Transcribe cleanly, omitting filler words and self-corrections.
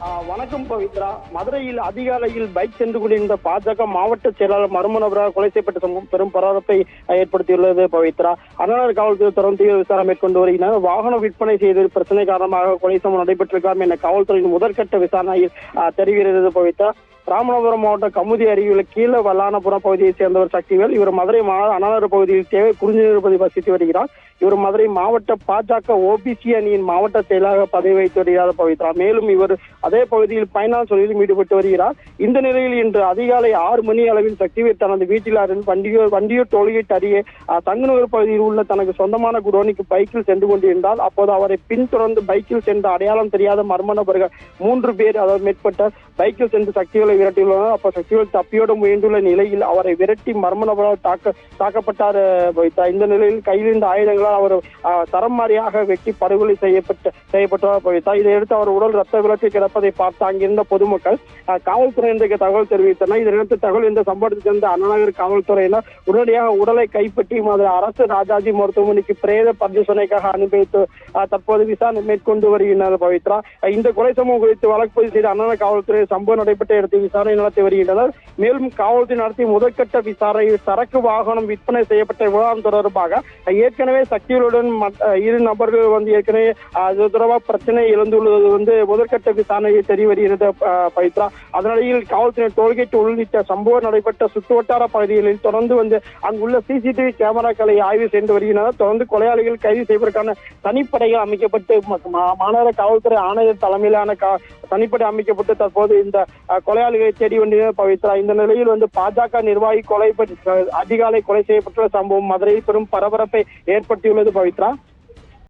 வணக்கம் பவித்ரா. மதுரையில் அதிகாலையில் பைக் சென்று கொண்டிருந்த பாஜக மாவட்ட செயலாளர் மர்ம நபரால் கொலை செய்யப்பட்ட சம்பவம் பெரும் பரபரப்பை ஏற்படுத்தியுள்ளது பவித்ரா. அண்ணாநகர் காவல்துறை தொடர்ந்து விசாரணை மேற்கொண்டு வருகின்றனர். வாகன விற்பனை செய்த பிரச்சனை காரணமாக கொலை சம்பவம் நடைபெற்றிருக்கலாம் என காவல்துறையின் முதற்கட்ட விசாரணையில் தெரிகிறது பவித்ரா. ராமநாதபுரம் மாவட்டம் கமுதி அருகிலுள்ள கீழ வல்லானபுரம் பகுதியைச் சேர்ந்தவர் சக்திவேல். இவர் மதுரை அண்ணாநகர் பகுதியில் தேவை குறிஞ்சிருப்பதை வசித்து வருகிறார். இவர் மதுரை மாவட்ட பாஜக ஓபிசி அணியின் மாவட்ட செயலாளர் பதவி வைத்து வருகிறார் பவித்ரா. மேலும் இவர் அதே பகுதியில் பைனான்ஸ் தொழிலில் ஈடுபட்டு வருகிறார். இந்த நிலையில் இன்று அதிகாலை 6 மணி அளவில் சக்திவேல் தனது வீட்டில் வண்டியூர் டோல்கேட் அருகே தங்குநகர் பகுதியில் உள்ள தனக்கு சொந்தமான குடோனிக்கு பைக்கில் சென்று கொண்டிருந்தார். அப்போது அவரை பின்தொடர்ந்து பைக்கில் சென்ற அடையாளம் தெரியாத மர்ம நபர்கள் 3 பேர் அதாவது மேற்பட்ட பைக்கில் சென்று சக்திவேலை விரட்டியுள்ளனர். அப்ப சக்திவேல் தப்பியோட முயன்றுள்ள நிலையில் அவரை விரட்டி மர்ம நபரால் தாக்கப்பட்டார் பவித்ரா. இந்த நிலையில் கையில் இருந்த ஆயுதங்களால் அவர் தரமாரியாக வெட்டி படுகொலை செய்யப்பட்டார் பவித்ரா. இதையடுத்து அவர் உடல் ரத்த விளக்கு கிடப்பதை பார்த்து அங்கிருந்த பொதுமக்கள் காவல்துறையினருக்கு தகவல் தெரிவித்தனர். இதனையடுத்து தகவல் இந்த சம்பவத்தை சேர்ந்த அண்ணாநகர் காவல்துறையினர் உடனடியாக உடலை கைப்பற்றி மதுரை அரசு ராஜாஜி மருத்துவமனைக்கு பிரேத பரிசோதனைக்காக அனுப்பி தற்போது விசாரணை மேற்கொண்டு வருகின்றனர் பவித்ரா. இந்த கொலை சம்பவம் குறித்து வழக்கு பதிவு செய்த அண்ணாநகர் காவல்துறை சம்பவம் நடைபெற்ற இடத்தில் விசாரணை நடத்தி வருகின்றனர். மேலும் காவல்துறை நடத்திய முதற்கட்ட விசாரணையில் சரக்கு வாகனம் விற்பனை செய்யப்பட்ட விவகாரம் தொடர்பாக ஏற்கனவே சக்திகளுடன் 2 நபர்கள் ஏற்கனவே அது தொடர்பாக பிரச்சனை எழுந்துள்ளது முதற்கட்ட விசாரணையை தெரிய வருகிறது பவித்ரா. அதனிடையில் காவல்துறை டோல்கேட் உள்ளிட்ட சம்பவம் நடைபெற்ற சுற்றுவட்டார பகுதிகளில் தொடர்ந்து அங்குள்ள சிசிடிவி கேமராக்களை ஆய்வு செய்து வருகின்றனர். தொடர்ந்து கொலையாளிகள் கைது செய்வதற்கான தனிப்படைகள் அமைக்கப்பட்டு மாநகர காவல்துறை ஆணையர் தலைமையிலான தனிப்படை அமைக்கப்பட்டு தற்போது இந்த கொலையாளிகளை தேடி வந்தனர் பவித்ரா. இந்த நிலையில் பாஜக நிர்வாகி அதிகாலை கொலை செய்யப்பட்டுள்ள சம்பவம் மதுரையில் பெரும் பரபரப்பை ஏற்படுத்தியுள்ளது பவித்ரா.